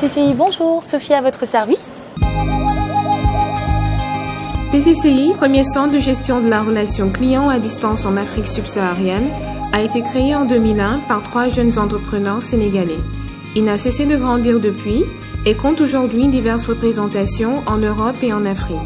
PCCI, bonjour, Sophie à votre service. PCCI, premier centre de gestion de la relation client à distance en Afrique subsaharienne, a été créé en 2001 par 3 jeunes entrepreneurs sénégalais. Il n'a cessé de grandir depuis et compte aujourd'hui diverses représentations en Europe et en Afrique.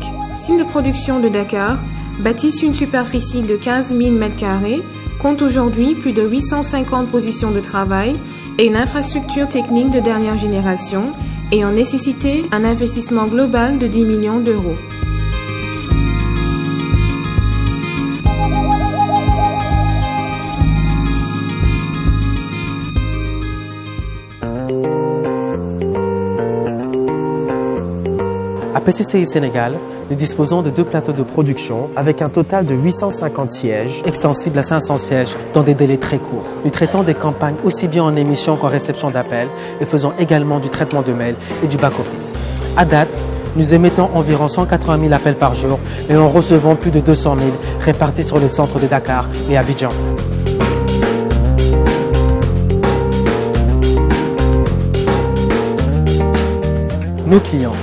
Site de production de Dakar, bâti sur une superficie de 15 000 m², compte aujourd'hui plus de 850 positions de travail et une infrastructure technique de dernière génération ayant nécessité un investissement global de 10 millions d'euros. À PCCI Sénégal, nous disposons de 2 plateaux de production avec un total de 850 sièges, extensibles à 500 sièges dans des délais très courts. Nous traitons des campagnes aussi bien en émission qu'en réception d'appels et faisons également du traitement de mails et du back-office. À date, nous émettons environ 180 000 appels par jour et en recevons plus de 200 000 répartis sur les centres de Dakar et Abidjan. Nos clients.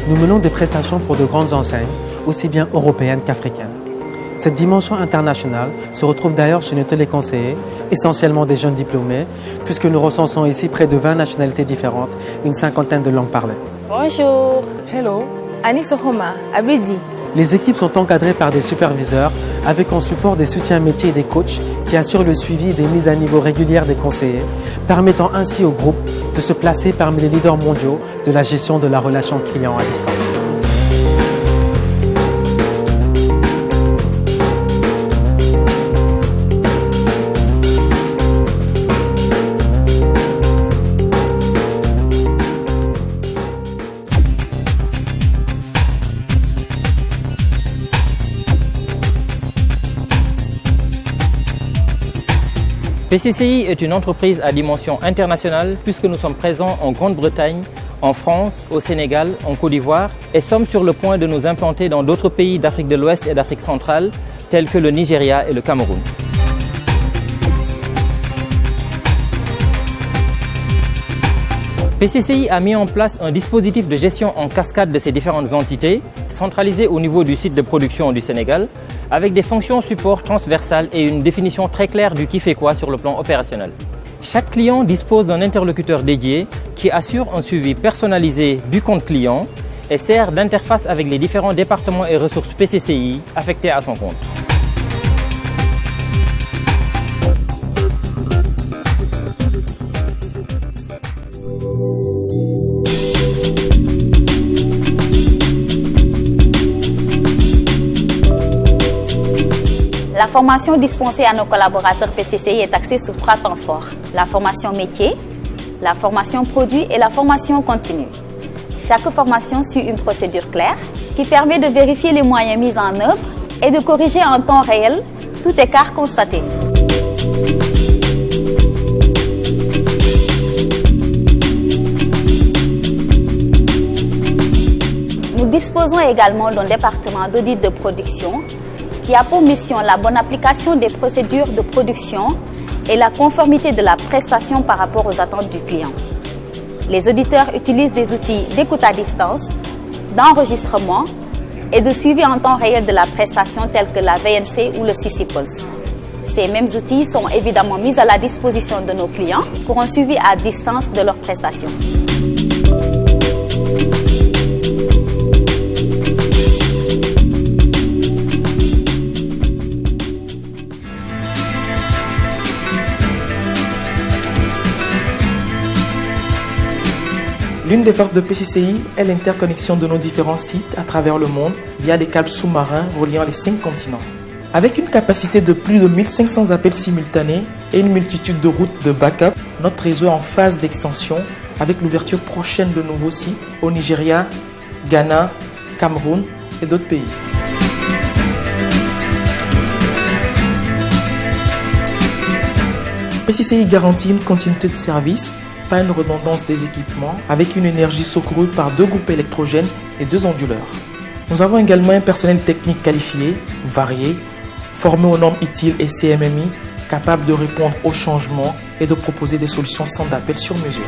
Nous menons des prestations pour de grandes enseignes, aussi bien européennes qu'africaines. Cette dimension internationale se retrouve d'ailleurs chez nos téléconseillers, essentiellement des jeunes diplômés, puisque nous recensons ici près de 20 nationalités différentes et une 50aine de langues parlées. Bonjour. Hello. Annie Sohoma, Abedi. Les équipes sont encadrées par des superviseurs, avec en support des soutiens métiers et des coachs qui assurent le suivi et des mises à niveau régulières des conseillers, permettant ainsi au groupe de se placer parmi les leaders mondiaux de la gestion de la relation client à distance. PCCI est une entreprise à dimension internationale puisque nous sommes présents en Grande-Bretagne, en France, au Sénégal, en Côte d'Ivoire et sommes sur le point de nous implanter dans d'autres pays d'Afrique de l'Ouest et d'Afrique centrale tels que le Nigeria et le Cameroun. PCCI a mis en place un dispositif de gestion en cascade de ces différentes entités, centralisé au niveau du site de production du Sénégal, avec des fonctions support transversales et une définition très claire du qui fait quoi sur le plan opérationnel. Chaque client dispose d'un interlocuteur dédié qui assure un suivi personnalisé du compte client et sert d'interface avec les différents départements et ressources PCCI affectés à son compte. La formation dispensée à nos collaborateurs PCCI est axée sur 3 temps forts. La formation métier, la formation produit et la formation continue. Chaque formation suit une procédure claire qui permet de vérifier les moyens mis en œuvre et de corriger en temps réel tout écart constaté. Nous disposons également d'un département d'audit de production qui a pour mission la bonne application des procédures de production et la conformité de la prestation par rapport aux attentes du client. Les auditeurs utilisent des outils d'écoute à distance, d'enregistrement et de suivi en temps réel de la prestation tels que la VNC ou le CC Pulse. Ces mêmes outils sont évidemment mis à la disposition de nos clients pour un suivi à distance de leurs prestations. L'une des forces de PCCI est l'interconnexion de nos différents sites à travers le monde via des câbles sous-marins reliant les 5 continents. Avec une capacité de plus de 1500 appels simultanés et une multitude de routes de backup, notre réseau est en phase d'extension avec l'ouverture prochaine de nouveaux sites au Nigeria, Ghana, Cameroun et d'autres pays. PCCI garantit une continuité de service, pas une redondance des équipements, avec une énergie secourue par 2 groupes électrogènes et 2 onduleurs. Nous avons également un personnel technique qualifié, varié, formé aux normes ITIL et CMMI, capable de répondre aux changements et de proposer des solutions sans appel sur mesure.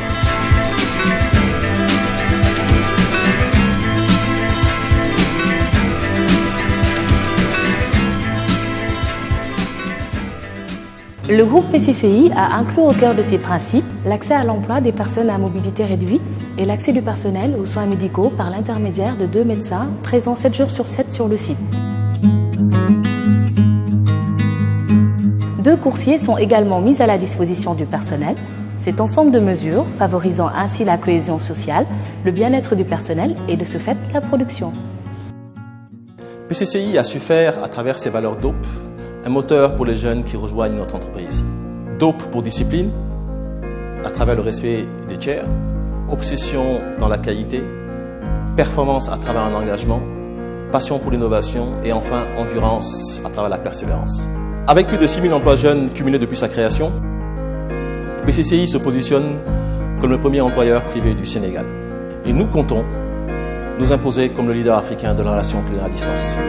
Le groupe PCCI a inclus au cœur de ses principes l'accès à l'emploi des personnes à mobilité réduite et l'accès du personnel aux soins médicaux par l'intermédiaire de 2 médecins présents 7 jours sur 7 sur le site. 2 coursiers sont également mis à la disposition du personnel. Cet ensemble de mesures favorisant ainsi la cohésion sociale, le bien-être du personnel et de ce fait la production. PCCI a su faire, à travers ses valeurs DOPE, un moteur pour les jeunes qui rejoignent notre entreprise. DOPE pour discipline, à travers le respect des tiers, obsession dans la qualité, performance à travers un engagement, passion pour l'innovation et enfin endurance à travers la persévérance. Avec plus de 6 000 emplois jeunes cumulés depuis sa création, PCCI se positionne comme le premier employeur privé du Sénégal. Et nous comptons nous imposer comme le leader africain de la relation client à distance.